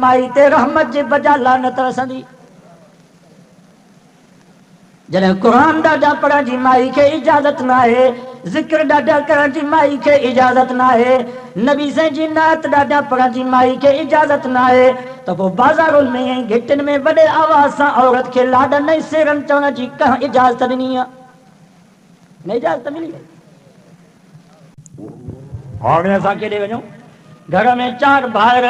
माई ते रहमत जे बजा लानत रसंदी। जॾहिं कुरान ॾाढा पढ़ण जी माई खे इजाज़त न आहे, ज़िक्र ॾाढा करण जी माई खे इजाज़त न आहे, नबी साईं जी नात ॾाढा पढ़ण जी माई खे इजाज़त न आहे, त पोइ बाज़ारुनि में ऐं घिटिन में वॾे आवाज़ सां औरत खे लाॾनि ऐं सेरनि चवण जी कंहिं इजाज़त ॾिनी आहे? न इजाज़त मिली। हाणे असां केॾे वञूं? घर में 4 भाउर,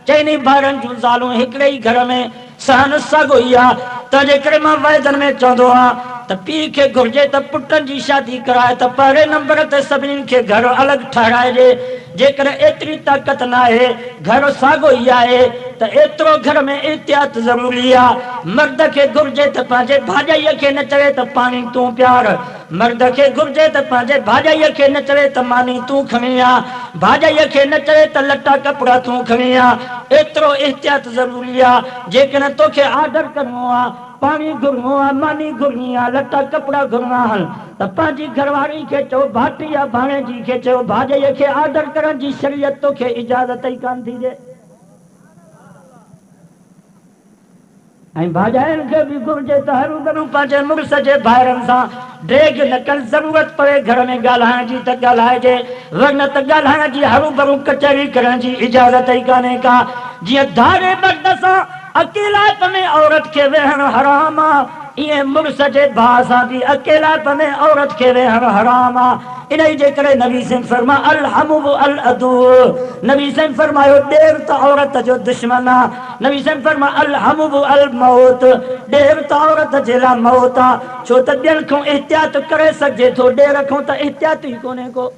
चइनी भाउरनि जूं ज़ालूं हिकिड़े ई घर में सहन सॻो ई आहे। त जेकॾहिं मां वाइदनि में चवंदो आहियां त पीउ खे घुर्जे त पुटनि जी शादी कराए त पहिरें नंबर ते सभिनीनि खे घर अलॻि ठाहिराइजे। जेकॾहिं एतिरी ताक़त न आहे, घर साॻो ई आहे, त एतिरो घर में एहतियात ज़रूरी आहे। मर्द खे घुर्जे त पंहिंजे भाॼाईअ खे न चवे त पाणी तूं प्यार, मर्द खे घुर्जे त पंहिंजे भाॼाईअ खे न चवे त मानी तूं खणी आ, भाॼाईअ खे न चवे त लटा कपिड़ा तूं खणी आ। एतिरो एहतियात ज़रूरी आहे। जेकॾहिं तोखे ऑर्डर करिणो आहे, पाणी घुरणो आहे, मानी घुरणी आहे, लटा कपिड़ा घुरणा आहिनि, त पंहिंजी घरवारी खे चओ, भाटी या भाणेजी खे चओ, भाॼाईअ खे ऑर्डर करण जी शरीयत तोखे इजाज़त ई कान थी ॾे। ऐं भाॼाइनि खे बि घुरिजे त हरू भरू पंहिंजे मुड़ुस जे भाइरनि सां ड्रेग न कनि। ज़रूरत पए घर में ॻाल्हाइण जी त ॻाल्हाइजे, वरन त ॻाल्हाइण जी हरू भरू कचहरी करण जी इजाज़त ई कान्हे का। जीअं धारे मर्द सां अकेलाप में औरत खे वेहणु हराम आहे, ईअं मुड़ुस जे भाउ सां बि अकेलाप में औरत खे वेहणु हराम आहे। इन जे करे नबी साईं फरमा अल हमु अल अदू, नबी साईं फरमायो ॾेर त औरत जो दुश्मन आहे। नबी साईं फरमा अल हमु अल मौत, ॾेर त औरत जे लाइ मौत आहे। छो त ॿियनि खां एहतियात करे सघिजे थो, ॾेर खां त एहतियात ई कोन्हे को।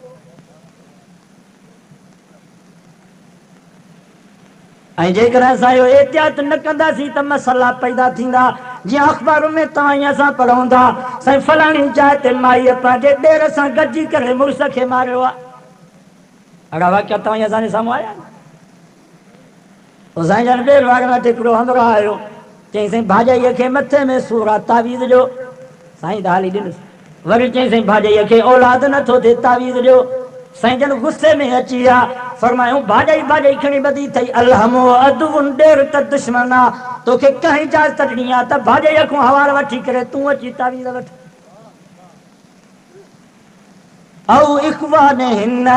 ऐं जेकॾहिं असां इहो एहतियात न कंदासीं त मसइला पैदा थींदा। जीअं अख़बारुनि में तव्हां असां पढ़ूं था, साईं फलाणी जाइ ते माईअ पंहिंजे ॾेर सां गॾिजी करे मुड़ुस खे मारियो आहे। अहिड़ा वाकिया तव्हां असांजे साम्हूं आया आहिनि। पोइ साईं जन ॿिए वारे वटि हिकिड़ो हमराह आयो, चई साईं भाॼाईअ खे मथे में सूर आहे, तावीज़ ॾियो। साईं त हाली ॾिनसि। वरी चई साईं भाॼाईअ खे औलाद नथो थिए, तावीज़ ॾियो। साईं जन गुस्से में अची विया, फरमायूं भाॼाई खणी ॿधी अथई, अलहमो अदुन, ॾेर त दुश्मन आहे, तोखे कंहिं इजाज़त ॾिनी आहे त भाॼाईअ खां हवाल वठी करे तूं अची तावीज़ वठ। औ इख़वान हिन,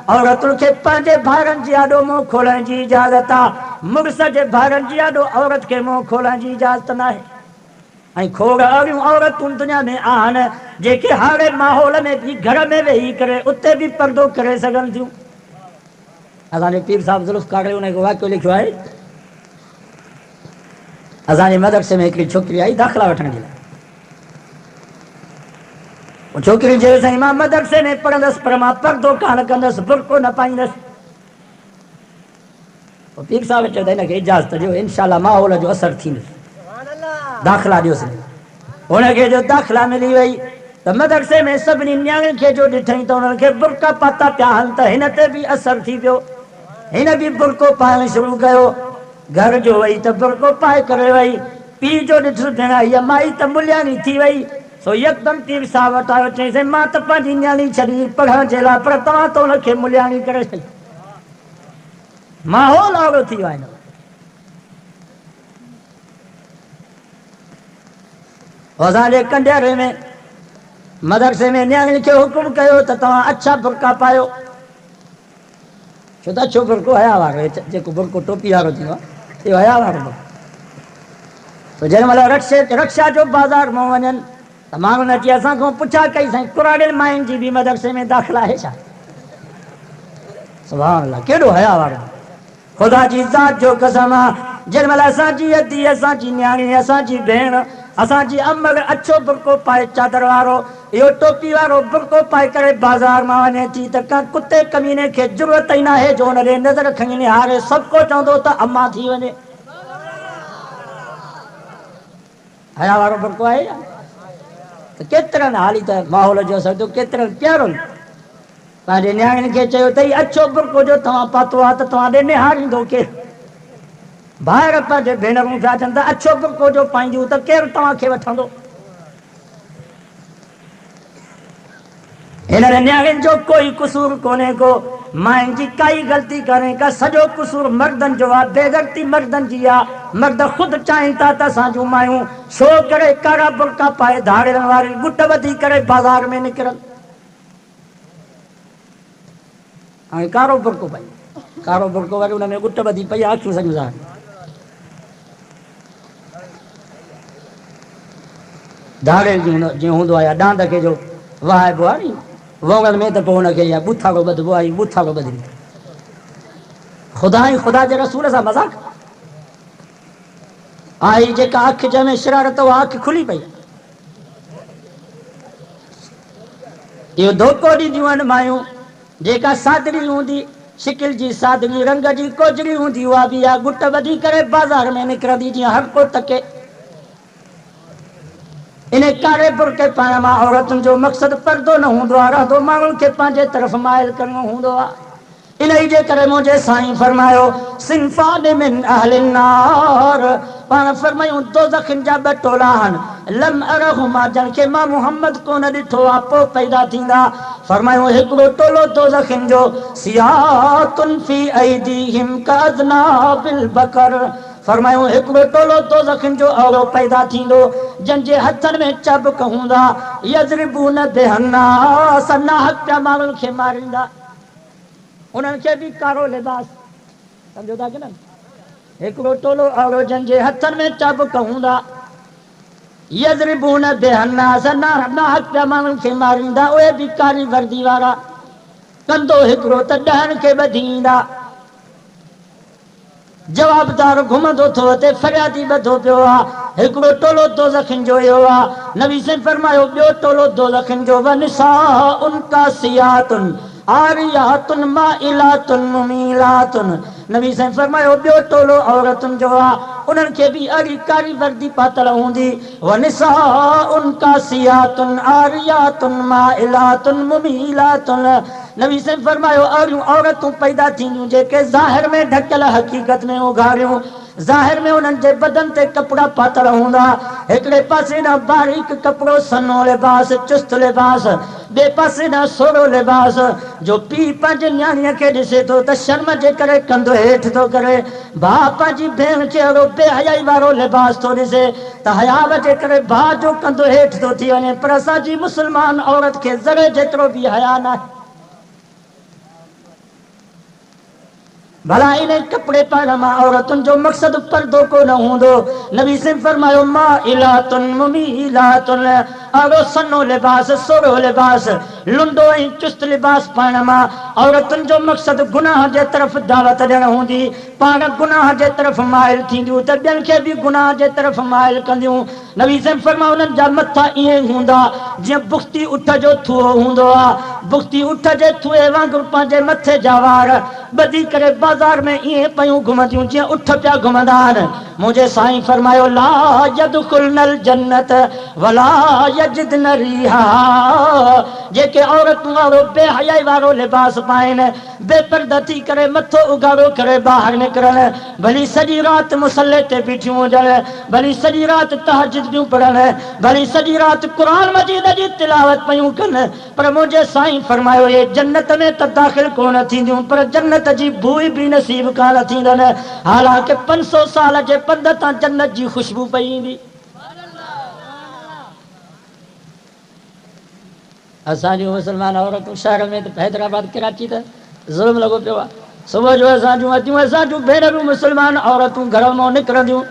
औरतुनि खे पंहिंजे भाइरनि जे आॾो मुंहुं खोलण जी इजाज़त आहे। मुड़ुस जे भाइरनि जे आॾो औरत खे मुंहुं खोलण जी इजाज़त न आहे। ऐं खोड़ अहिड़ियूं औरतूं दुनिया में आहिनि जेके हाणे माहौल में बि घर में वेही करे उते बि पर्दो करे सघनि थियूं। असांजे पीर साहिबु ज़ुल्फ़कार उन हिकु वाक़ियो लिखियो आहे। असांजे मदरसे में हिकिड़ी छोकिरी आई दाख़िला वठण जे लाइ। छोकिरी चयो साईं मां मदरसे में पढ़ंदसि, पर मां पर्दो कान कंदसि, बुर्को न पाईंदसि। पीर साहिब चयो त हिनखे इजाज़त ॾियो, इनशाला माहौल जो असरु थींदो, दाख़िला ॾियोसि। हुनखे जो दाख़िला मिली वई त मदरसे में सभिनी नियाणियुनि खे जो ॾिठई त उन्हनि खे बुर्का पाता पिया हल, त हिन ते बि असरु थी पियो। हिन बि बुर्को पाइणु शुरू कयो। घर जो वई त बुर्को पाए करे वई। पीउ जो ॾिठो भेण हीअ माई त मुलियानी थी वई। सो यकदमि पीर साहिब वटि आयो, चई साईं मां त पंहिंजी नियाणी छॾी पढ़ण जे लाइ, पर तव्हां त हुनखे मुलियानी करे छॾी। माहौल अहिड़ो थी वियो आहे। असांजे कंडियारे में मदरसे में नियाणियुनि खे हुकुम कयो त तव्हां अच्छा बुर्का पायो। छो त अछो बुर्को हया वारो, जेको बुर्को टोपी वारो थींदो आहे इहो हया वारो बुर्को। त जंहिं महिल रक्षा जो बाज़ार मां वञनि त माण्हुनि अची असांखां पुछा कई साईं कुराड़ियुनि मायुनि जी बि मदरसे में दाख़िला आहे छा? सुभाणे अलाह, केॾो हया वारो। ख़ुदा जी ज़ात जो कसम आहे, जंहिं महिल असांजी अधी, असांजी नियाणी, असांजी भेण, असांजी अमल अछो बुर्को पाए चादर वारो, इहो टोपी वारो बुर्को पाए करे बाज़ार मां वञे थी त का कुते कमीने खे ज़रूरत ई न आहे जो हुन ॾे नज़र खणी निहारे, सभु को चवंदो त अम्मा थी वञे। हया वारो बुर्को आहे त केतिरनि हाली त माहौल जो असरु थियो, केतिरनि प्यारनि पंहिंजे नियाणियुनि खे चयो अथई अछो बुर्को जो तव्हां पातो आहे त तव्हां ॾे निहारींदो केरु? ॿाहिरि पंहिंजे भेनरूं पिया चवनि त अछो बुर्को जो पाईंदियूं त केरु तव्हांखे वठंदो? इन्हनि न्याणियुनि जो कोई कसूर कोन्हे को, माइन जी काई ग़लती करें का, सॼो कसूर मर्दनि जो आहे, बेग़ैरती मर्दनि जी आहे। मर्द ख़ुदि चाहिनि था त असां जूं मायूं छो करे कारा बुरका पाए धाड़नि वारी गुट ॿधी करे बाज़ार में निकिरनि। हाणे कारो बुरको पई, कारो बुरको वरी हुन में गुट ॿधी पई, अखियूं संग धाड़े जीअं हूंदो आहे, डांद खे जो वहाइबो आहे नी वोंगल में, त पोइ हुनखे या ॿुथाड़ो ॿधबो आहे, ॿुथाड़ो ॿधी। ख़ुदा ई ख़ुदा जे रसूल सां मज़ाक आई, जेका अखि जंहिंमें शरारत उहा अखि खुली पई। इहो धोखो ॾींदियूं आहिनि मायूं, जेका सादड़ी हूंदी, शिकिल जी सादड़ी, रंग जी कोजड़ी हूंदी, उहा बि आहे गुट ॿधी करे बाज़ार में निकिरंदी, जीअं हर को तके। इन कारे बुरके पाइण मां औरतुनि जो मक़सदु पर्दो न हूंदो आहे, रहंदो माण्हुनि खे पंहिंजे तरफ़ माइल करणो हूंदो आहे। इन ई जे करे मुंहिंजे साईं फरमायो सिंफ़ान मिन अहलिन नार, पाण फरमायूं दोज़खनि जा ॿ टोला आहिनि, लम अरहुमा, जंहिंखे मां मुहम्मद कोन ॾिठो आहे, पोइ पैदा थींदा। फरमायूं हिकिड़ो टोलो दोज़खनि जो, सियातुन फी ऐदीहिम कअज़नाबिल बकर। फरमायूं हिकिड़ो टोलो दोज़खनि जो अहिड़ो पैदा थींदो जंहिंजे हथनि में चबक हूंदा, यज़रिबून बिहन्नास, नाहक पिया माण्हुनि खे मारींदा। उन्हनि खे बि कारो लिबास, सम्झो था की न, हिकिड़ो टोलो अहिड़ो जंहिंजे हथनि में चबक हूंदा, यज़रिबून बिहन्नास, नाहक पिया माण्हुनि खे मारींदा, उहे बि कारी वर्दी वारा। कंदो हिकिड़ो त ॾहनि खे ॿधी ईंदा, जवाबदार घुमंदो थो अचे, फरियादी ॿधो पियो आहे। हिकिड़ो टोलो दोज़खनि जो इहो आहे। नबी साईं फरमायो ॿियो टोलो दोज़खनि जो, वनिसाउन कासियातुन आरियातुन माइलातुन मुमीलातुन। नबी साईं फरमायो ॿियो टोलो औरतुनि जो आहे, उन्हनि खे बि अहिड़ी कारी वर्दी पातल हूंदी, वनिसाउन कासियातुन आरियातुन माइलातुन मुमीलातुन। नबी साईं फरमायो अहिड़ियूं औरतूं पैदा थींदियूं जेके ज़ाहिर में ढकियल, हक़ीक़त में उघाड़ियूं। ज़ाहिर में उन्हनि जे बदन ते कपिड़ा पातल हूंदा, हिकिड़े पासे ॾांहुं बारीक कपिड़ो, सनो लिबास, चुस्त लिबास, ॿिए पासे ॾांहुं सोढ़ो लिबास। जो पीउ पंहिंजे न्याणीअ खे ॾिसे थो त शर्म जे करे कंधो हेठि थो करे, भाउ पंहिंजी भेण खे अहिड़ो बेहयाई वारो लिबास थो ॾिसे त हया जे करे भाउ जो कंधो हेठि थो थी वञे। पर असांजी मुस्लमान औरत खे ज़रे जेतिरो बि हया न आहे। भला इन कपिड़े पाइण मां औरतुनि जो मक़सदु पर्दो कोन हूंदो। नबी साईं फरमायो माइलातुन मुमीलातुन, अहिड़ो सनो लिबास, सोढ़ो लिबास, लुंडो ऐं चुस्त लिबास पाइण मां औरतुनि जो मक़सदु गुनाह जे तरफ़ दावत ॾियणु हूंदी। पाण गुनाह जे तरफ़ माइल थींदियूं त ॿियनि खे बि गुनाह जे तरफ़ माइल कंदियूं। नबी साईं फरमायो उन्हनि जा मथा ईअं हूंदा जीअं बुख़्ती उठ जो थूहो हूंदो आहे। बुख़्ती उठ जे थूहे वांगुरु पंहिंजे मथे जा वार ॿधी करे बाज़ार में ईअं पयूं घुमंदियूं जीअं उठ पिया घुमंदा आहिनि। मुंहिंजे साईं फरमायो ला यदखुलनल जन्नत वला यजिदन रीहा। जेके औरतूं अहिड़ो बेहयाई वारो लिबास पाइनि, बेपर्दा थी करे मथो उघाड़ो करे ॿाहिरि निकिरनि, भली सॼी राति मुसले ते बीठियूं हुजनि, भली सॼी राति तहज्जुद पियूं पढ़नि, भली सॼी राति क़ुरान मजीद जी तिलावत पयूं कनि, पर मुंहिंजे साईं फरमायो ये जन्नत में त दाख़िल कोन थींदियूं, पर जन्नत जी बूई बि नसीब कान थींदनि। हालांकि 500 साल जे पंध तां जन्नत जी ख़ुशबू पई ईंदी। असांजूं मुस्लमान औरतूं शहर में त हैदराबाद कराची त ज़ुल्म लॻो पियो आहे। सुबुह जो असांजूं भेनरूं मुस्लमान औरतूं घर मां निकिरंदियूं,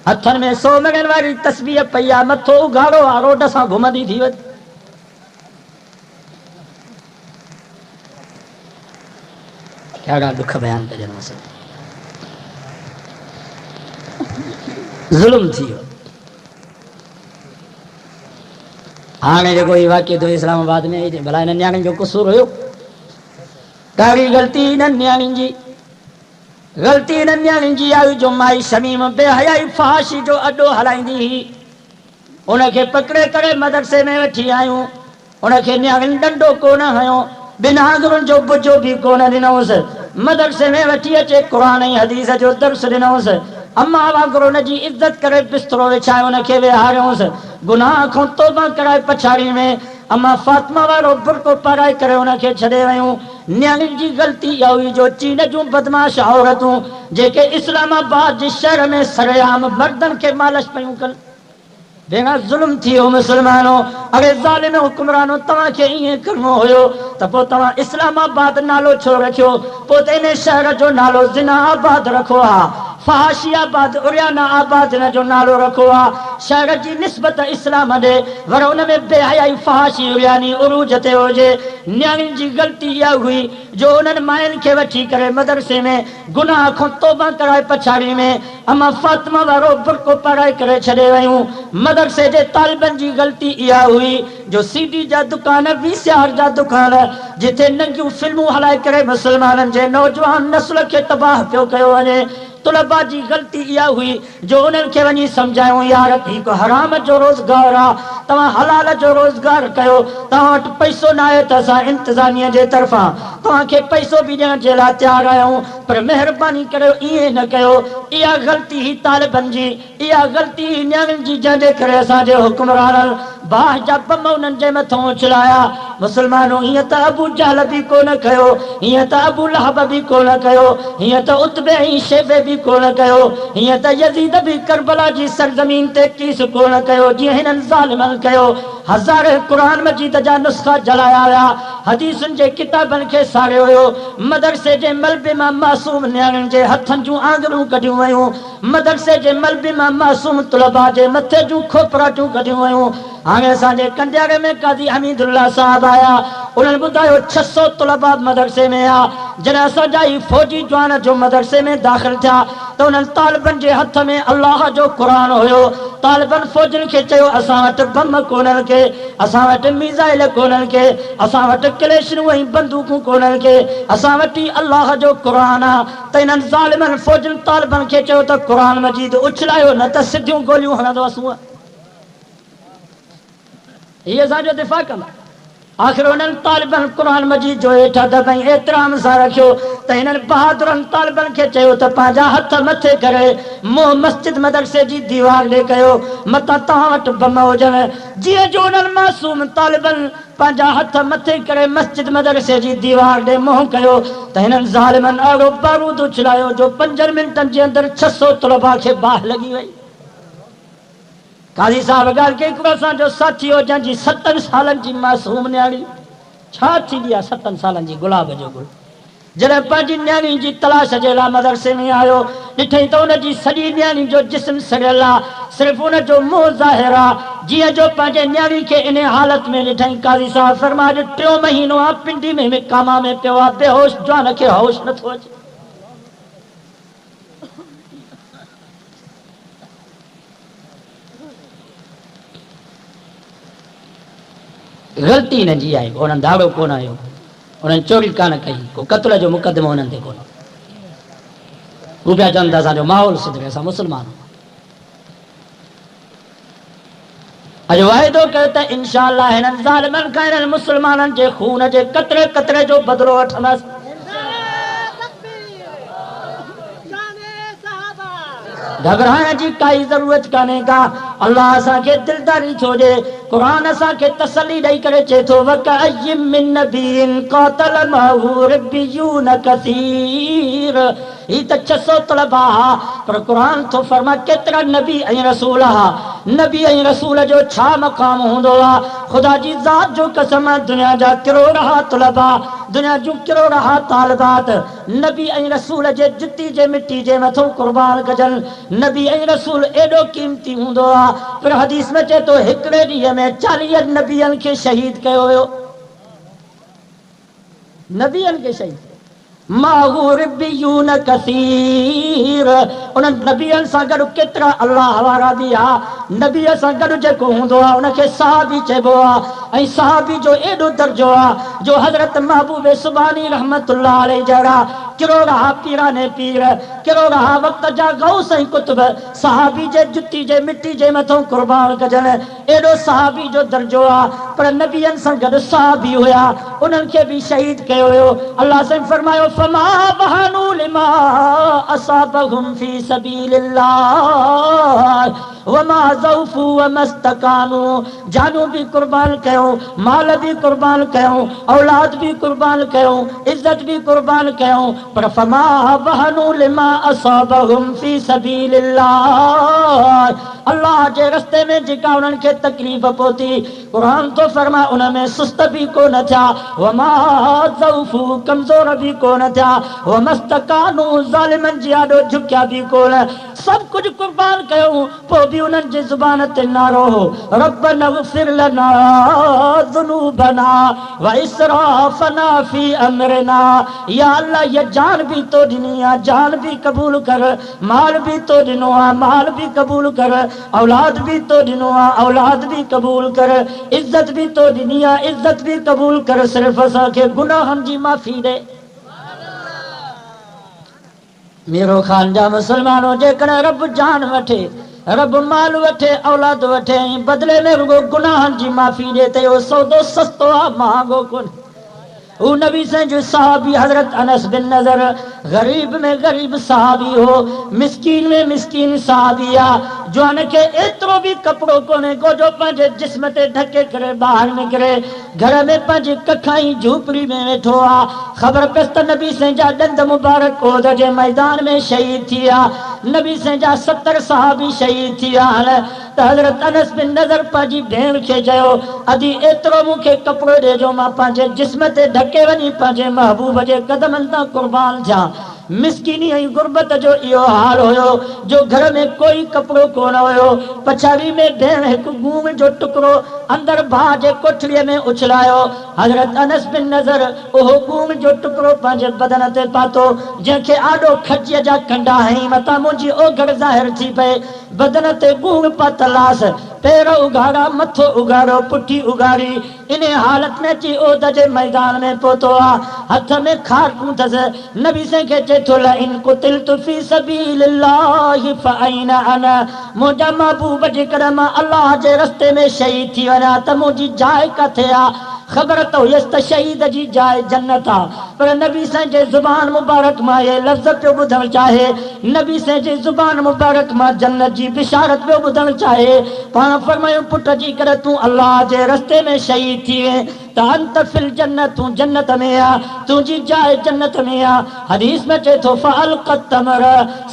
हथनि में 100 मणनि वारी तस्बीह पई आहे, मथो उघाड़ो आहे, रोड सां घुमंदी थी वञे। कहिड़ा दुख बयान कजनि, ज़ुल्म थी वियो। हाणे जेको ई वाक़ियो थियो इस्लामाबाद में, भला हिन न्याणियुनि जो कसूर हुयो? ॾाढी ग़लती हिननि न्याणियुनि जी, ग़लती हिननि न्याणियुनि जी आई जो माई शमीम बेहयाई फहाशी जो अॾो हलाईंदी हुई। उनखे पकिड़े करे मदरसे में वठी आयूं, उनखे न्याणियुनि डंडो कोन हयो, बिना आङुरियुनि जो बुजो बि कोन ॾिनोसि। मदरसे में वठी अचे क़ुरान ऐं हदीस जो दर्स ॾिनोसि। अम्मा वांगुरु हुनजी इज़त करे बिस्तरो विछाए हुनखे विहारियोसि। गुनाह खां तौबा कराए पछाड़ी में अमा फातिमा वारो बुरको पाराए करे उनखे छॾे वयूं। न्याणी जी ग़लती इहा हुई जो चीन जूं बदमाश औरतूं जेके इस्लामाबाद जे शहर में सरेआम मर्दनि खे मालिश पियूं कनि। भेण ज़ुल्म थी वियो मुस्लमानो। अरे ज़ालिम हुक्मरानो तव्हांखे ईअं करिणो हुयो त पोइ तव्हां इस्लामाबाद नालो छो रखियो? पोइ त इन शहर जो नालो ज़िना आबाद रखो आहे, फहाशी आबाद उरियाना आबाद हिन जो नालो रखो आहे। शहर जी निस्बत इस्लाम ॾे पर हुन में बेहयाई फहाशी उरियानी उरूज ते हुजे। न्याणी जी ग़लती इहा हुई जो उन्हनि मायुनि खे वठी करे मदरसे में गुनाह खां तौबा कराए पछाड़ी में अमा फातिमा वारो बुरको पाराए करे छॾे वयूं। मदरसे जे तालिबनि जी ग़लती इहा हुई जो सीडी जा दुकान, वीसीआर जा दुकान, जिथे नंगियूं फिल्मूं हलाए करे मुस्लमाननि जे नौजवान नस्ल खे तबाह पियो कयो वञे। तुलबा जी ग़लती इहा हुई जो उन्हनि खे वञी सम्झायूं यार हिकु हराम जो रोज़गार आहे, तव्हां हलाल जो रोज़गार कयो। तव्हां वटि पैसो न आहे त असां इंतिज़ामिया जे तरफ़ां तव्हांखे पैसो बि ॾियण जे लाइ तयारु आहियूं, पर महिरबानी करे ईअं न कयो। इहा ग़लती ही तालिबनि जी, इहा ग़लती ही न्याणियुनि जी, जंहिंजे करे असांजे हुक्मराननि बाहि जा बम उन्हनि जे मथां उछलाया। मुस्लमानो हीअं त अबू जहल बि कोन कयो, हीअं त अबू लहब बि कोन कयो, हीअं त उतबे ऐं शेबे बि कोन कयो, हीअं त यज़ीद बि करबला जी सरज़मीन ते कीस कोन कयो जीअं हिननि ज़ालिमनि कयो। हज़ार क़ुरान मजीद जा नुस्ख़ा जलाया विया, हदीसुनि जे किताबनि खे साड़ियो वियो, मदरसे जे मलबे मां मासूम न्याणियुनि जे हथनि जूं आङुरियूं कढियूं वयूं, मदरसे जे मलबे मां मासूम तुलबा जे मथे जूं खोपराटियूं कढियूं वयूं। हाणे असांजे कंडियारे में काज़ी हमीदुल्ला साहब आया, उन्हनि ॿुधायो 600 तुलबा मदरसे में आहे। जॾहिं असांजा ई फौजी जवान जो मदरसे में दाख़िल थिया त उन्हनि तालिबनि जे हथ में अलाह जो क़ुरान हुयो। तालिबनि फौजियुनि खे चयो असां वटि बम कोन्हनि के, असां वटि मीज़ाइल कोन्हनि के, असां वटि क्लेशरूं ऐं बंदूकूं कोन्हनि के, असां वटि अलाह जो क़ुरान आहे। त इन्हनि ज़ालिमनि फौजियुनि तालिबनि खे चयो त क़ुरान मजीद उछलायो न त सिधियूं गोलियूं हणंदोसीं। हीअ असांजो दिफ़ा कंदा। आख़िर उन्हनि तालिबनि क़ुरान मजीद जो हेठा दॿाई एतिराम सां रखियो त हिननि बहादुरनि तालिबनि खे चयो त पंहिंजा हथ मथे करे मुंहुं मस्जिद मदरसे जी दीवार ॾे कयो, मतां तव्हां वटि बम हुजनि। जीअं जो उन्हनि मासूम तालिबनि पंहिंजा हथ मथे करे मस्जिद मदरसे जी दीवार ॾे मुंहुं कयो त हिननि ज़ालिमनि अहिड़ो बारूद उछलायो जो 5 मिंटनि जे अंदरि 600 तुलबा खे बाहि लॻी वई। काज़ी साहब ॻाल्हि कई, हिकिड़ो असांजो साथी हो जंहिंजी 7 सालनि जी मासूम न्याणी, छा थींदी आहे 7 सालनि जी गुलाब जो गुल, जॾहिं पंहिंजी न्याणी जी तलाश जे लाइ मदरसे में आयो ॾिठई त उनजी सॼी न्याणी जो जिस्म सड़ियल आहे, सिर्फ़ु उनजो मुंहुं ज़ाहिर आहे। जीअं जो पंहिंजे न्याणी खे इन हालत में ॾिठई, काज़ी साहब फरमायो 3 महीनो आहे पिंडी में कामा में पियो आहे, बेहोश, जवान खे होश नथो अचे। ग़लती हिननि जी आहे, उन्हनि दाड़ो कोन आयो, उन्हनि चोरी कान कई, को क़त्ल जो मुक़दमो उन्हनि ते कोन। हू पिया चवनि था असांजो माहौल सुधरे, असां मुस्लमान। अॼु वाइदो कयो त इंशाअल्लाह हिननि ज़ालिमनि खां हिननि मुस्लमाननि जे खून जे कतरे कतरे जो बदिलो वठंदासीं। घबराइण जी काई ज़रूरत कान्हे का। अल्लाह असांखे दिलदारी छो ॾे, क़ुरान असांखे तसली ॾेई करे चए थो वकअय्यिम मिन नबिय्यिन क़ातल मअहू रब्बियून कसीर। ही त 600 तुलबा पर क़ुरान थो फरमा केतिरा नबी ऐं रसूल हा। नबी ऐं रसूल जो छा मक़ाम हूंदो आहे? ख़ुदा जी ज़ात जो कसम, दुनिया जा किरोड़ तुलबा, दुनिया जूं किरोड़ तालिबात नबी ऐं रसूल जे जुती जे मिटी जे मथां क़ुर्बान कजनि। नबी ऐं रसूल एॾो क़ीमती हूंदो आहे, पर हदीस में चए थो हिकिड़े ॾींहं में 40 नबियनि खे शहीद कयो वियो। नबियनि खे शहीद माहू रब्बियून कसीर। उन्हनि नबियनि सां गॾु केतिरा अल्लाह वारा बि आहे। नबीअ सां गॾु जेको हूंदो आहे उनखे सहाबी चइबो आहे, ऐं सहाबी जो एॾो दर्जो आहे जो हज़रत महबूब सुबानी रहमतुल्लाह अलैहि जहिड़ा किरोड़ा पीराने पीर, किरोड़ा वक़्त जा गौस ऐं कुतुब सहाबी जे जुती जे मिटी जे मथां क़ुर्बान कजनि, एॾो सहाबी जो दर्जो आहे। पर नबियनि सां गॾु सहाबी हुया, उन्हनि खे बि शहीद कयो वियो। अल्लाह से फरमायो फमा बहानू लिमा असाबहुम फी सबीलिल्लाह वमा ज़ऊफ़ू वमस्तकानू, जानू भी कुर्बान कयूं, माल भी कुर्बान कयूं, औलाद भी कुर्बान कयूं, इज्जत भी कुर्बान कयूं, पर फमा वहनू लिमा असाबहुम फी सबीलिल्लाह। अल्लाह जे रस्ते में जेका उन्हनि खे तकलीफ़ पहुती, क़ुरान तो फरमा उनमें सुस्त भी कोन थिया, वमा ज़ऊफ़ू कमज़ोर भी कोन थिया, वमस्तकानू ज़ालिमनि जी आॾो झुकिया भी कोन। सब कुछ कुर्बान कयूं, पोइ बि उन्हनि जी ज़ुबान ते नारो हो, रब्बना इग़फ़िर लना ज़ुनूबना व इसराफ़ना फ़ी अमरिना। या अल्लाह, ये जान भी तो ॾिनी आहे, जान भी क़बूल कर, माल भी तो ॾिनो आहे, माल भी क़बूल कर, औलाद भी तो ॾिनो आहे, औलाद भी क़बूल कर, इज्जत भी तो ॾिनी आहे, इज्जत भी क़बूल कर, सिर्फ़ असांखे गुनाहनि जी माफ़ी ॾे। मेरो ख़ान जा मुसलमानों, जेकॾहिं रब जान वठे, रब माल वठे, औलाद वठे, बदले में रुगो गुनाहनि जी माफ़ी ॾे त इहो सौदो सस्तो आहे, महांगो कोन्हे। वो नबी से जो सहाबी हजरत अनस बिन नजर, गरीब में गरीब सहाबी हो, मिस्कीन में मिस्कीन सहाबिया, जो अनके एतिरो भी कपड़ो कोने को जो पंहिंजे जिस्म ते ढके करे ॿाहिरि निकिरे, घर में पंहिंजी कखाई झूपड़ी में वेठो आ। ख़बर पियसि त नबी से जा ॾंद मुबारक ओद जे मैदान में शहीद थी विया, नबी से जा 70 सहाबी शहीद थी विया। त हज़रत अनस बिन नज़र पंहिंजी भेण खे चयो, अदी एतिरो मूंखे कपिड़ो ॾे जो मां पंहिंजे जिस्म ते ढके वञी पंहिंजे महबूब जे कदमनि तां कुर्बान थियां। मिस्किनी ऐं गुरबत जो इहो हाल हुयो जो घर में कोई कपिड़ो कोन हुयो। पछाड़ी में भेण हिकु गूम जो टुकड़ो अंदर भाउ जे कोठड़ीअ में उछलायो। हज़रत अनस बिन नज़र उहो गूम जो टुकड़ो पंहिंजे बदन ते पातो, जंहिंखे आॾो खजीअ जा कंडा हई मथां मुंहिंजी ओघड़ ज़ाहिर थी पए। बदन ते गूम पातलास, पैर उघाड़ा, मथो उघाड़ो, पुठी उघाड़ी, इन हालत में अची ओद जे मैदान में पहुतो आहे। हथ में खारकूं अथसि। नबी से खे चए थो, इन कुतिलतु फी सबीलिल्लाहि फअैन अना, मुंहिंजा महबूब जेकॾहिं मां अल्लाह जे रस्ते में शहीद थी वञा त मुंहिंजी जाइ किथे आहे? ख़बर तो हुयसि त शहीद जी जाइ जन्नत आहे, पर नबी साईं जे ज़ुबान मुबारक मां इहे लफ़्ज़ पियो ॿुधणु चाहे, नबी साईं जे ज़ुबान मुबारक मां जन्नत जी बिशारत पियो ॿुधणु चाहे। पाण फरमायूं, पुट जी करे तूं अल्लाह जे रस्ते में शहीद थी वएं त अंत फिल जन्नत, तूं जन्नत में आ, तुंहिंजी जाइ जन्नत में आ। हदीस में चए थो, फअल्क़त तमर,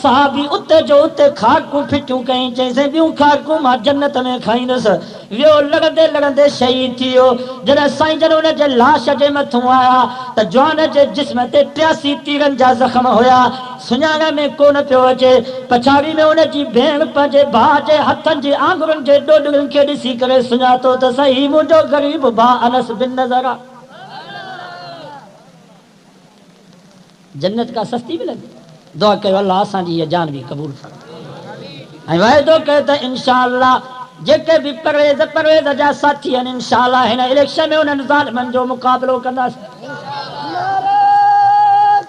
सहाबी उते जो उते खारकूं फिटियूं कई, चईं ॿियूं खारकूं मां जन्नत में खाईंदुसि। वियो लड़ंदे लड़ंदे शहीद थी वियो। जॾहिं साईं जन हुन जे लाश जे मथां आया त जवान जे जिस्म ते 83 तीरनि जा ज़ख़्म हुया, सुञाण में कोन पियो अचे। पछाड़ी में हुनजी भेण पंहिंजे भाउ जे हथनि जी आङुरियुनि जे ॾोॾुनि खे ॾिसी करे सुञातो त सही मुंहिंजो ग़रीब भाउ अनस बिन नज़र आहे। जन्नत का सस्ती मिलंदी। दुआ कयो अल्लाह असांजी इहा जान बि क़बूल फरमाए। ऐं वाइदो कयो त इंशाअल्लाह जेके भी परवेज़ जा साथी आहिनि, इंशाअल्लाह हिन इलेक्शन में उन्हनि ज़ालिमनि जो मुक़ाबिलो कंदासीं।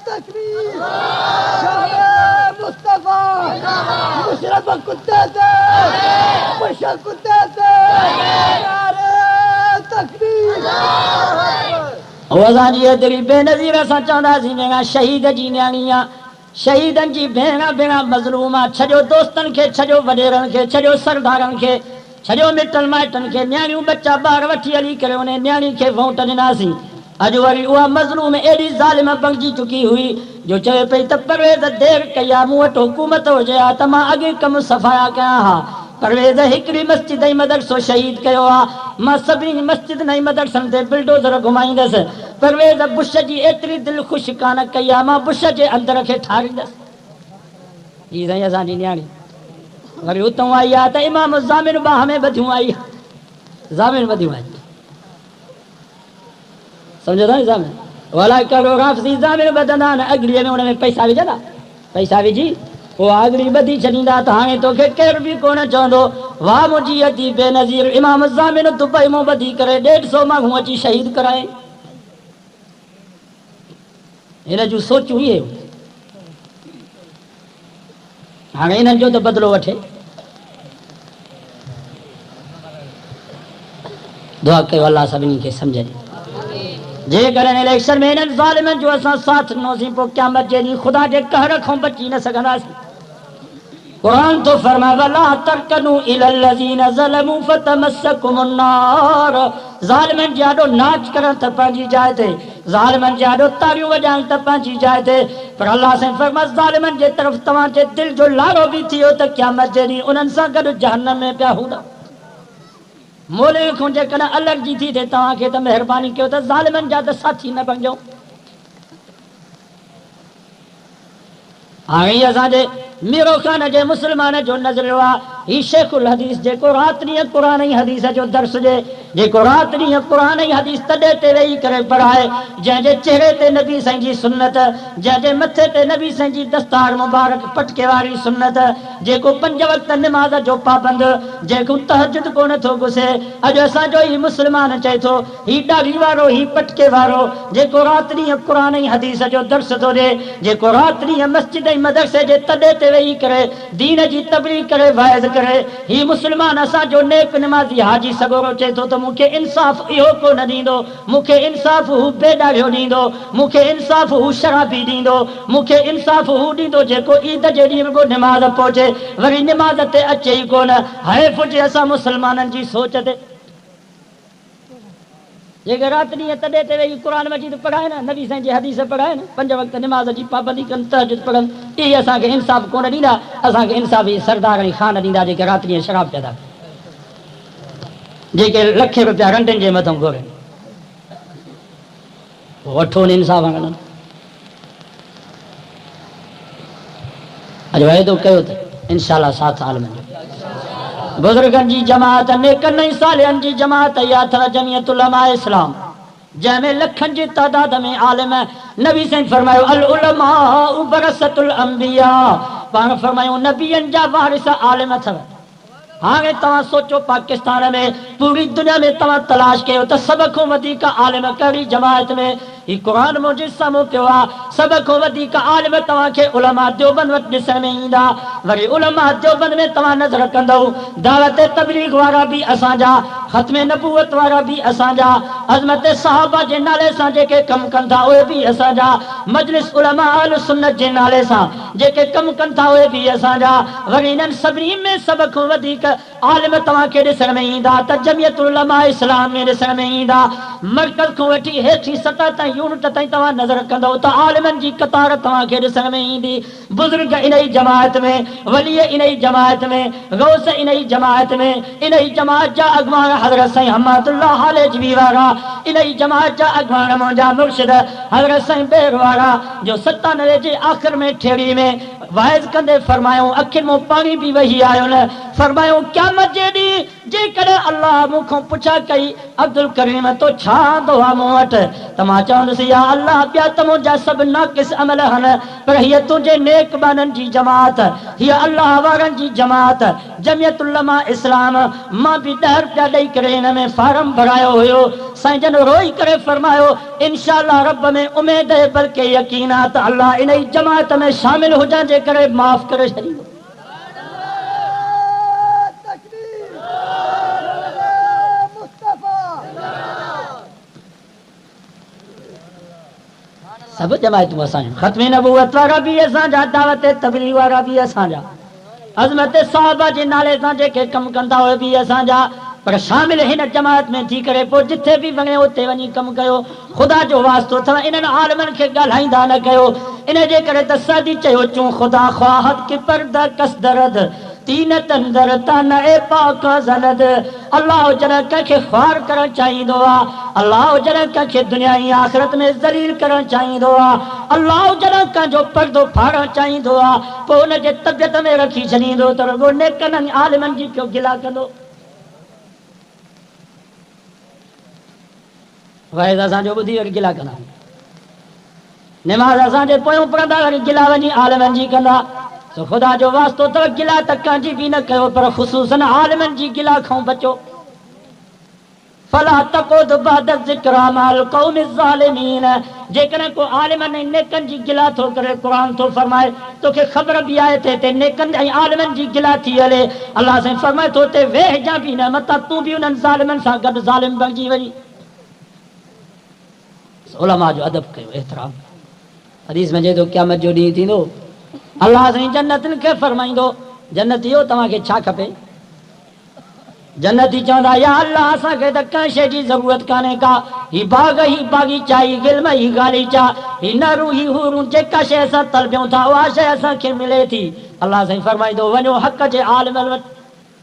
तकबीर, शान मुस्तफा, मुशरफ कुत्ते ते, मुशरफ कुत्ते ते, नारे तकबीर। असांजी एतिरी बेनज़ीर असां चवंदासीं, जेका शहीद जी न्याणी आहे, शहीदनि जी भेण भेण मज़लूम आहे। छॾियो दोस्तनि खे, छॾियो वॾेरनि खे, छॾियो सरदारनि खे, छॾियो मिटनि माइटनि खे, न्याणियूं बच्चा ॿार वठी हली करे उन न्याणी खे वोट ॾिनासीं। अॼु वरी उहा मज़लूम एॾी ज़ालिम बणिजी चुकी हुई जो चवे पई त परवेज़ देरि कई आहे, मूं वटि हुकूमत हुजे हा त मां अॻे कमु सफ़ाया कयां हा। परवेज़ हिकिड़ी मस्जिद ऐं मदरसो शहीद कयो आहे, मां सभिनी मस्जिद ऐं मदरसनि ते बिल्डोज़र घुमाईंदुसि। परवेज़ बुश जी एतिरी दिलि ख़ुशि कान कई आहे, मां बुश जे अंदर खे ठारींदुसि। हीअ साईं असांजी न्याणी वरी उतां आई आहे त इमाम ज़ामिन बाह में ॿधियूं आई, ज़ामिन ॿधियूं आई, सम्झो था नी? ज़ामिन वला करो राफ़ज़ी ज़ामिन ॿधंदा आहिनि, अॻड़ीअ में हुन में पैसा विझंदा, पैसा विझी पोइ आॻड़ी ॿधी छॾींदा त हाणे तोखे केरु बि कोन चवंदो वाह मुंहिंजी अती बेनज़ीर इमाम ज़ामिन दुबई मां ॿधी करे 150 माण्हू अची शहीद कराए। हिन जूं सोचूं इहे हाणे हिननि जो त बदिलो वठे। दुआ कयो अल्लाह सभिनी खे सम्झे। जेकॾहिं इलेक्शन में हिननि ज़ालिमनि जो असां साथ ॾिनोसीं, पोइ क़यामत जे ॾींहुं ख़ुदा जे कहर खां बची न सघंदासीं। कुरान तो फरमा वला तरकनु इलल लजीना ज़लमू फतमस्सकुमुन नार। ज़ालिमन जाडो नाच करन त पंहिंजी जाइ ते, ज़ालिमन जाडो तारियूं वॼाइण त पंहिंजी जाइ ते, पर अल्लाह से फरमा ज़ालिमन जे तरफ़ तव्हां जे दिल जो लाड़ो बि थियो त क़यामत जे ॾींहुं उन्हनि सां गॾु जहन्नम में पिया हूंदा। मोले खां जेकॾहिं अलॻि जी थी थिए तव्हांखे त महिरबानी कयो त ज़ालिमन जा त साथी न बणिजो। हाणे असांजे मीरो खान जे मुस्लमान जो नज़रियो आहे ही शेखुल हदीस जेको राति ॾींहुं क़ुर ऐं हदीस जो दर्स ॾे, जेको राति ॾींहुं क़ुर ऐं हदीस तॾहिं ते वेही करे पढ़ाए जंहिंजे चेहरे ते नबी साईं जी सुन्नत, जंहिंजे मथे ते नबी साईं जी दस्तार मुबारक पटके वारी सुन्नत, जेको 5 वक़्त निमाज़ जो पाबंद, जेको तहज्जुद को नथो घुसे। अॼु असांजो ही मुस्लमान चए थो ही ॾाढ़ी वारो ही पटके वारो जेको राति ॾींहुं क़ुर ऐं हदीस जो दर्स थो ॾे, जेको राति ॾींहुं मस्जिद ऐं मदरसे जे तॾे ते वेही करे दीन जी तबलीग करे वाइज़ करे, ही मुस्लमान असांजो नेक निमाज़ी हाजी सगोरो चए थो त मूंखे इंसाफ़ इहो कोन ॾींदो, मूंखे इंसाफ़ हू बेॾाढ़ियो ॾींदो, मूंखे इंसाफ़ हू शराबी ॾींदो, मूंखे इंसाफ़ हू ॾींदो जेको ईद जे ॾींहुं रुॻो निमाज़ पहुचे वरी निमाज़ ते अचे ई कोन। हैफ़ हुजे असां मुस्लमाननि जी सोच ते जेके राति ॾींहुं तॾहिं ते वेही क़ुर मजीद पढ़ाए न, नबी साईं जी हदीस पढ़ाए न, 5 वक़्त निमाज़ जी पाबंदी कनि, तहज्जुद पढ़नि, इहे असांखे इंसाफ़ कोन ॾींदा। असांखे इंसाफ़ ई सरदार ऐं ख़ान ॾींदा जेके राति ॾींहुं शराब पिया था, जेके लखे रुपया रंडनि जे मथां घुरनि, वठो इंसाफ़ हणनि। अॼु वाइदो कयो त इंशाअल्लाह साथ आलमनि जो बुजुर्गनि जी जमात, नेकनि ऐं सालिहनि जी जमात इहा अथव जमियत उलमा इस्लाम, जंहिंमें लखनि जी तादाद में आलिम। नबी साईं फरमायो अल उलमाउ वरसतुल अंबिया, पाण फरमायो नबियनि जा वारिस आलिम अथव। हाणे तव्हां सोचो पाकिस्तान में पूरी दुनिया में तव्हां तलाश कयो त सभ खां वधीक आलिम कहिड़ी जमात में, ही क़ुरान मुंहिंजे साम्हूं पियो आहे, सभ खां वधीक आलिम तव्हांखे उलमा देवबंद वटि ॾिसण में ईंदा। वरी उलमा देवबंद में तव्हां नज़र कंदव दावत तबलीग वारा बि असांजा, ख़त्म नबूवत वारा बि असांजा, अज़मत सहाबा जे नाले सां जेके कमु कनि था उहे बि असांजा, मजलिस उलमा अहल सुन्नत जे नाले सां जेके कमु कनि था उहे बि असांजा। वरी इन्हनि सभिनी में सभ खां वधीक आलिम तव्हांखे ॾिसण में ईंदा त जमियत उलमा इस्लाम में ॾिसण में ईंदा। मर्कज़ खां वठी हेठि सतह ताईं यूनिट ताईं तव्हां नज़र कंदव त आलिमनि जी कतार तव्हांखे ॾिसण में ईंदी। बुज़ुर्ग इन ई जमात में, वली इन ई जमात में, गौस इन ई जमात में, इन ई जमात जा अॻवान हज़रत साईं अहमदुल्लाह हालेजवी वारा, इन ई जमात जा अॻवान मुंहिंजा मुर्शिद हज़रत साईं बेर वारा जो 97 जे आख़िर में ठेड़ी में वाइज़ कंदे फरमायो, अखियुनि मां पाणी बि वही आयो न, फरमायो क़यामत जे ॾींहुं जेकॾहिं अल्लाह मूंखां पुछा कई अब्दुल करीम तो छा आंदो आहे मूं वटि, त मां चवंदुसि या अल्लाह ॿिया त मुंहिंजा सभु नाक़िस अमल आहिनि, पर हीअ तुंहिंजे नेक बाननि जी जमात, हीअ अल्लाह वारनि जी जमात जमियत उलमा इस्लाम। मां बि 10 रुपया ॾेई करे हिन में फार्म भरायो हुयो। साईं जन रोई करे फरमायो इंशाअल्लाह रब में उमेद है बल्कि यकीन आहे त अल्लाह इन ई जमात में शामिल हुजण जे करे माफ़ करे छॾींदो। सब जमायतूं असांजूं, ख़त्म नबूवत वारा बि असांजा, दावत तबलीग वारा बि असांजा, अज़मत सहाबा जे नाले सां जेके कमु कंदा उहे बि असांजा, पर शामिल हिन जमात में थी करे पोइ जिथे बि वञे उते वञी कमु कयो। ख़ुदा जो वास्तो अथव इन्हनि आलिमनि खे ॻाल्हाईंदा न कयो। इन जे करे त सादी चयो चूं ख़ुदा ख़्वाहत की पर्दा कस दर्द तीन तंदर तन ए पाक ज़नद। अल्लाह जॾहिं कंहिंखे ख़्वार करणु चाहींदो आहे, अल्लाह जॾहिं कंहिंखे दुनिया ऐं आख़िरत में ज़लील करणु चाहींदो आहे, अल्लाह जॾहिं कंहिंजो पर्दो फाड़णु चाहींदो आहे पोइ हुनजे तबियत में रखी छॾींदो त रुॻो नेकनि आलिमनि जी पियो गिला कंदो। वाइज़ असांजो ॿुधी वरी गिला कंदा, निमाज़ असांजे पोयों पढ़ंदा वरी गिला वञी आलिमनि जी कंदा। तो ख़ुदा जो वास्तो त गिला त कंहिंजी बि न कयो, पर ख़ुसूसन आलिमनि जी गिला खां बचो। फला तक़ुद बाद ज़िक्रा माल क़ौम ज़ालिमीन, जेकॾहिं को आलिमनि ऐं नेकनि जी गिला थो करे क़ुरान थो फरमाए तोखे ख़बर बि आहे त हिते नेकनि ऐं आलिमनि जी गिला थी हले, अल्लाह साईं फरमाए थो हुते वेहजां बि न, मतां तूं बि उन्हनि ज़ालिमनि सां गॾु ज़ालिम बणिजी वञी। उलमा जो अदब कयो, एतिराम। हदीस में चए थो क़यामत जो ॾींहुं थींदो अल्लाह साईं जन्नतनि खे फरमाईंदो जन्नती हो तव्हांखे छा खपे? जन्नती चवंदा या अल्लाह असांखे त कंहिं शइ जी ज़रूरत कान्हे का, ही बाग ही बागीचा ही गिल्म ही गालीचा ही नरू ही हूरूं जेका शइ असां तलबियूं था उहा शइ असांखे मिले थी। अल्लाह साईं फरमाईंदो वञो हक़ जे आलिम वटि।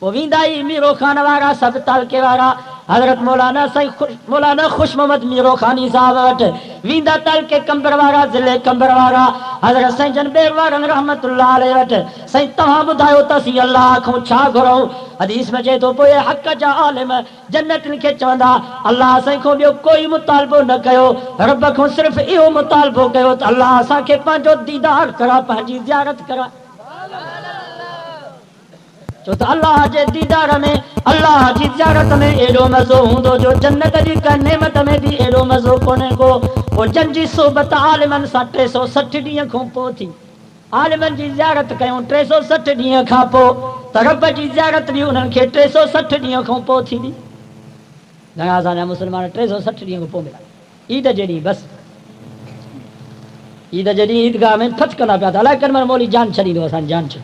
पोइ वेंदा ई मीरो खान वारा सभु तालके वारा हज़रत मौलाना खुश मोहम्मद मीरो खानी साहब वटि वेंदा तालके कंबर वारा ज़िले कंबर वारा हज़रत साईं जन बेग वारनि रहमतुल्लाह अलैहि वटि। साईं तव्हां ॿुधायो त असीं अल्लाह खां छा घुरूं? हदीस में चए थो पोइ हक़ जा आलिम जन्नतनि खे चवंदा अल्लाह साईं खां ॿियो कोई मुतालबो न कयो, रब खां सिर्फ़ु इहो मुतालबो कयो त अल्लाह असांखे पंहिंजो दीदार करा, पंहिंजी ज़ियारत करा। छो त अल्लाह जे दीदार में अल्लाह जी ज़ियारत में एॾो मज़ो हूंदो जो जन्नत जी का नेमत में बि एॾो मज़ो कोन्हे को। पोइ जंहिंजी सोबत आलिमनि सां 360 ॾींहं खां पोइ थी, आलिमनि जी ज़ियारत कयूं 360 ॾींहं खां पोइ त रब जी ज़ियारत बि उन्हनि खे 360 ॾींहं खां पोइ थींदी। घणा असांजा मुस्लमान 360 ॾींहं खां पोइ मिला ईद जे ॾींहुं बसि, ईद जे ॾींहुं ईदगाह में खच कंदा पिया था अलाए कॾहिं मौली जान छॾींदो, असांजी जान छॾी।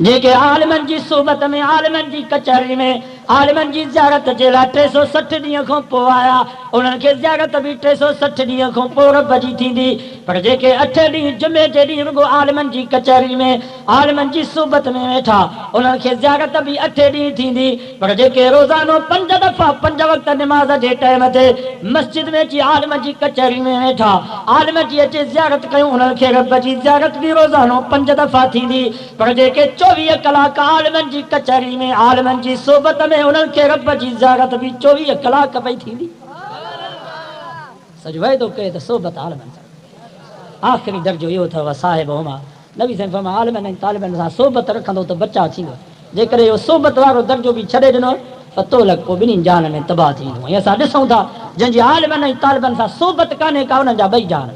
जेके आलिमनि जी सोबत में आलिमनि जी कचहरी में आलिमनि जी ज़ियारत जे लाइ 360 ॾींहं खां पोइ आया उन्हनि खे ज़ियारत बि 360 ॾींहं खां पोइ रब जी थींदी। पर जेके 8 ॾींहं जुमे जे ॾींहुं रुगो आलिमनि जी कचहरी में आलिमनि जी सोबत में वेठा उन्हनि खे ज़ियारत बि 8 ॾींहं थींदी। पर जेके रोज़ानो 5 दफ़ा 5 वक़्त निमाज़ जे टाइम ते मस्जिद में अची आलिम जी कचहरी में वेठा आलिम जी अचे ज़ियारत कयूं उन्हनि खे रब जी ज़ियारत बि रोज़ानो 5 दफ़ा थींदी। पर जेके 24 कलाक आलिमनि जी कचहरी में आलिमनि जी सोबत में उन्हनि खे रब जी ज़ियारत बि 24 कलाक पई थींदी। सॼो वाइदो कयो त सोबत आलिमनि सां आख़िरी दर्जो इहो अथव साहिब हुमा नबी साईं फरमाया आलिमनि ऐं तालिबनि सां सोबत रखंदो त बचा थींदो। जेकॾहिं इहो सोबत वारो दर्जो बि छॾे ॾिनो पतो लॻ पोइ ॿिन्हिनि जान में तबाह थींदो। ऐं असां ॾिसूं था जंहिंजी आलिमनि ऐं तालिबनि सां सोबत कान्हे का उन्हनि जा ॿई जान